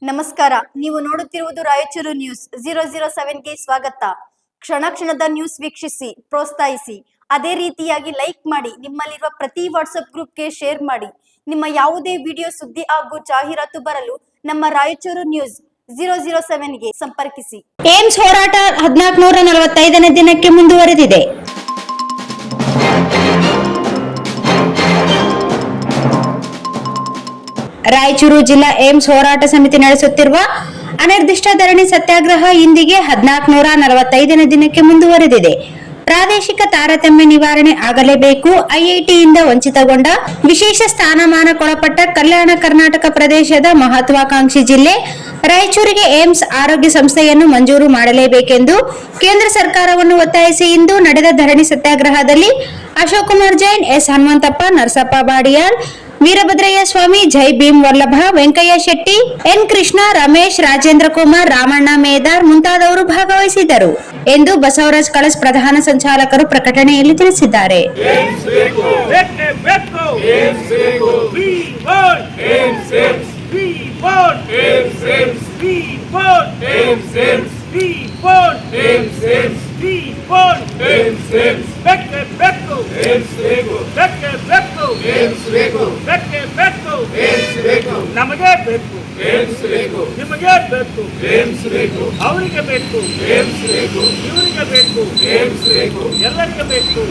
ನಮಸ್ಕಾರ. ನೀವು ನೋಡುತ್ತಿರುವುದು ರಾಯಚೂರು ನ್ಯೂಸ್ 007ಗೆ ಸ್ವಾಗತ. ಕ್ಷಣ ಕ್ಷಣದ ನ್ಯೂಸ್ ವೀಕ್ಷಿಸಿ, ಪ್ರೋತ್ಸಾಹಿಸಿ. ಅದೇ ರೀತಿಯಾಗಿ ಲೈಕ್ ಮಾಡಿ, ನಿಮ್ಮಲ್ಲಿರುವ ಪ್ರತಿ ವಾಟ್ಸ್ಆಪ್ ಗ್ರೂಪ್ಗೆ ಶೇರ್ ಮಾಡಿ. ನಿಮ್ಮ ಯಾವುದೇ ವಿಡಿಯೋ, ಸುದ್ದಿ ಹಾಗೂ ಜಾಹೀರಾತು ಬರಲು ನಮ್ಮ ರಾಯಚೂರು ನ್ಯೂಸ್ 007ಗೆ ಸಂಪರ್ಕಿಸಿ. ಏಮ್ಸ್ ಹೋರಾಟ 1445ನೇ ದಿನಕ್ಕೆ ಮುಂದುವರೆದಿದೆ. ರಾಯಚೂರು ಜಿಲ್ಲಾ ಏಮ್ಸ್ ಹೋರಾಟ ಸಮಿತಿ ನಡೆಸುತ್ತಿರುವ ಅನಿರ್ದಿಷ್ಟ ಧರಣಿ ಸತ್ಯಾಗ್ರಹ ಇಂದಿಗೆ 1445ನೇ ದಿನಕ್ಕೆ ಮುಂದುವರೆದಿದೆ. ಪ್ರಾದೇಶಿಕ ತಾರತಮ್ಯ ನಿವಾರಣೆ ಆಗಲೇಬೇಕು. ಐಐಟಿಯಿಂದ ವಂಚಿತಗೊಂಡ, ವಿಶೇಷ ಸ್ಥಾನಮಾನಕ್ಕೊಳಪಟ್ಟ ಕಲ್ಯಾಣ ಕರ್ನಾಟಕ ಪ್ರದೇಶದ ಮಹತ್ವಾಕಾಂಕ್ಷಿ ಜಿಲ್ಲೆ ರಾಯಚೂರಿಗೆ ಏಮ್ಸ್ ಆರೋಗ್ಯ ಸಂಸ್ಥೆಯನ್ನು ಮಂಜೂರು ಮಾಡಲೇಬೇಕೆಂದು ಕೇಂದ್ರ ಸರ್ಕಾರವನ್ನು ಒತ್ತಾಯಿಸಿ ಇಂದು ನಡೆದ ಧರಣಿ ಸತ್ಯಾಗ್ರಹದಲ್ಲಿ ಅಶೋಕ್ ಕುಮಾರ್ ಜೈನ್, ಎಸ್ ಹನುಮಂತಪ್ಪ, ನರಸಪ್ಪ ಬಾಡಿಯಾಳ್, ವೀರಭದ್ರಯ್ಯ ಸ್ವಾಮಿ, ಜೈ ಭೀಮ್ ವಲ್ಲಭ, ವೆಂಕಯ್ಯ ಶೆಟ್ಟಿ, ಎನ್ ಕೃಷ್ಣ, ರಮೇಶ್, ರಾಜೇಂದ್ರ ಕುಮಾರ್, ರಾಮಣ್ಣ ಮೇದಾರ್ ಮುಂತಾದವರು ಭಾಗವಹಿಸಿದ್ದರು ಎಂದು ಬಸವರಾಜ್ ಕಳಸ್ ಪ್ರಧಾನ ಸಂಚಾಲಕರು ಪ್ರಕಟಣೆಯಲ್ಲಿ ತಿಳಿಸಿದ್ದಾರೆ. ನಮಗೆ ಬೇಕು, ನಿಮಗೆ ಬೇಕು, ಅವರಿಗೆ ಬೇಕು, ಇವರಿಗೆ ಬೇಕು, ಎಲ್ಲರಿಗೆ ಬೇಕು,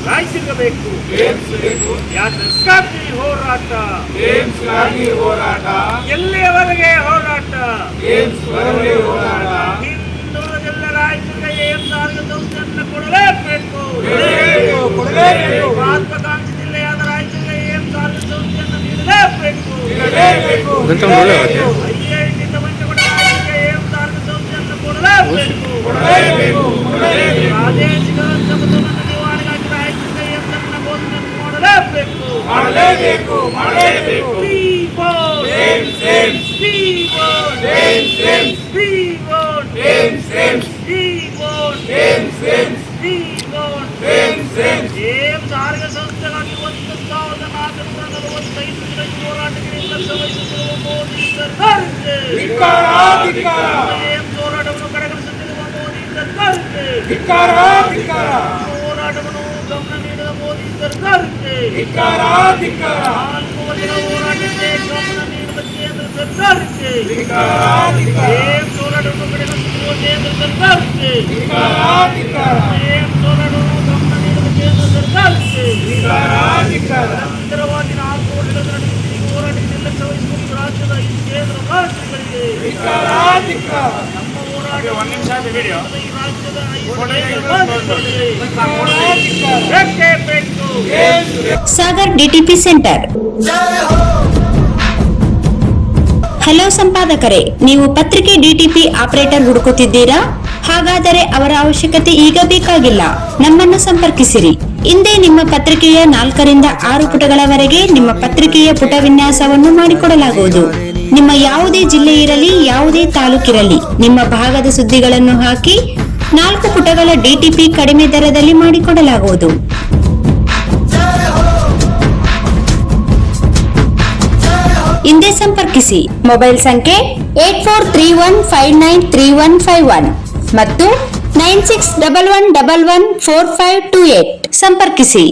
ರಾಯಚೂರಿಗೆ ಬೇಕು. ಯಾತಕ್ಕಾಗಿ ಹೋರಾಟ? ಎಲ್ಲಿಯವರೆಗೆ ಹೋರಾಟ? ಹಿಂದುಳಿದೆಲ್ಲ ರಾಯಚೂರಿಗೆ ಏಮ್ಸ್ ಆರೋಗ್ಯ ಸಂಸ್ಥೆಯನ್ನು ಕೊಡಲೇಬೇಕು. ಮಹತ್ವಾಕಾಂಕ್ಷಿ ಜಿಲ್ಲೆಯಾದ ರಾಯಚೂರಿಗೆ ಏಮ್ಸ್ ಆರೋಗ್ಯ ಸಂಸ್ಥೆಯನ್ನು ನೀಡಲೇಬೇಕು. ಐಐಟಿಯಿಂದ ವಂಚಿತಗೊಂಡ ರಾಯಚೂರಿಗೆ ಏಮ್ಸ್ ಆರೋಗ್ಯ ಸಂಸ್ಥೆಯನ್ನು ಕೊಡಲೇಬೇಕು. ಪ್ರಾದೇಶಿಕ ಸಮತೋಲನ ನಿವಾರಣೆಗಾಗಿ ರಾಯಚೂರಿಗೆ ಏಮ್ಸ್ ಅನ್ನು ಘೋಷಣೆ ಮಾಡಲೇಬೇಕು. ಏಮ್ಸ್ ಆರೋಗ್ಯ ಸಂಸ್ಥೆಗಾಗಿ 1445 ಹೋರಾಟಗಳಿಂದ ವಹಿಸುತ್ತಿರುವ ಮೋದಿ ಸರ್ಕಾರಕ್ಕೆ, ಏಮ್ಸ್ ಹೋರಾಟವನ್ನು ಕಡೆಗಣಿಸುತ್ತಿರುವ ಮೋದಿ ಸರ್ಕಾರಕ್ಕೆ, ಹೋರಾಟವನ್ನು ಗಮನ ನೀಡಿದ ಮೋದಿ ಸರ್ಕಾರಕ್ಕೆ, 4 ವರ್ಷದ ಹೋರಾಟಕ್ಕೆ ಗಮನ ನೀಡಿದ ಕೇಂದ್ರ ಸರ್ಕಾರಕ್ಕೆ, ಏಮ್ಸ್ ಹೋರಾಟವನ್ನು ಕಡೆಗಣಿಸುತ್ತಿರುವ ಕೇಂದ್ರ ಸರ್ಕಾರಕ್ಕೆ, ಏಮ್ಸ್ ಹೋರಾಟವನ್ನು ಗಮನ ನೀಡಿದ ಕೇಂದ್ರ ಸರ್ಕಾರಕ್ಕೆ, ನಿರಂತರವಾಗಿ 4 ವರ್ಷಗಳ ನಡೆಯುತ್ತಿರುವ ಹೋರಾಟಕ್ಕೆ ನಿರ್ಲಕ್ಷ್ಯ ವಹಿಸುತ್ತಿರುವ ರಾಜ್ಯದ ಈ ಕೇಂದ್ರ ರಾಜ್ಯಗಳಿಗೆ ನಮ್ಮ ಹೋರಾಟ ಈ ರಾಜ್ಯದ ಬೇಕೇ ಬೇಕು. Sagar DTP centre. ಹಲೋ ಸಂಪಾದಕರೇ, ನೀವು ಪತ್ರಿಕೆ ಡಿಟಿಪಿ ಆಪರೇಟರ್ ಹುಡುಕುತ್ತಿದ್ದೀರಾ? ಹಾಗಾದರೆ ಅವರ ಅವಶ್ಯಕತೆ ಈಗ ಬೇಕಾಗಿಲ್ಲ. ನಮ್ಮನ್ನು ಸಂಪರ್ಕಿಸಿರಿ. ಇಂದೇ ನಿಮ್ಮ ಪತ್ರಿಕೆಯ 4 ರಿಂದ 6 ಪುಟಗಳವರೆಗೆ ನಿಮ್ಮ ಪತ್ರಿಕೆಯ ಪುಟ ವಿನ್ಯಾಸವನ್ನು ಮಾಡಿಕೊಡಲಾಗುವುದು. ನಿಮ್ಮ ಯಾವುದೇ ಜಿಲ್ಲೆ ಇರಲಿ, ಯಾವುದೇ ತಾಲೂಕಿರಲಿ, ನಿಮ್ಮ ಭಾಗದ ಸುದ್ದಿಗಳನ್ನು ಹಾಕಿ 4 ಪುಟಗಳ ಡಿಟಿಪಿ ಕಡಿಮೆ ದರದಲ್ಲಿ ಮಾಡಿಕೊಡಲಾಗುವುದು. ಇಂದೇ ಸಂಪರ್ಕಿಸಿ. ಮೊಬೈಲ್ ಸಂಖ್ಯೆ 8431593151 ಮತ್ತು 9611114528 ಸಂಪರ್ಕಿಸಿ.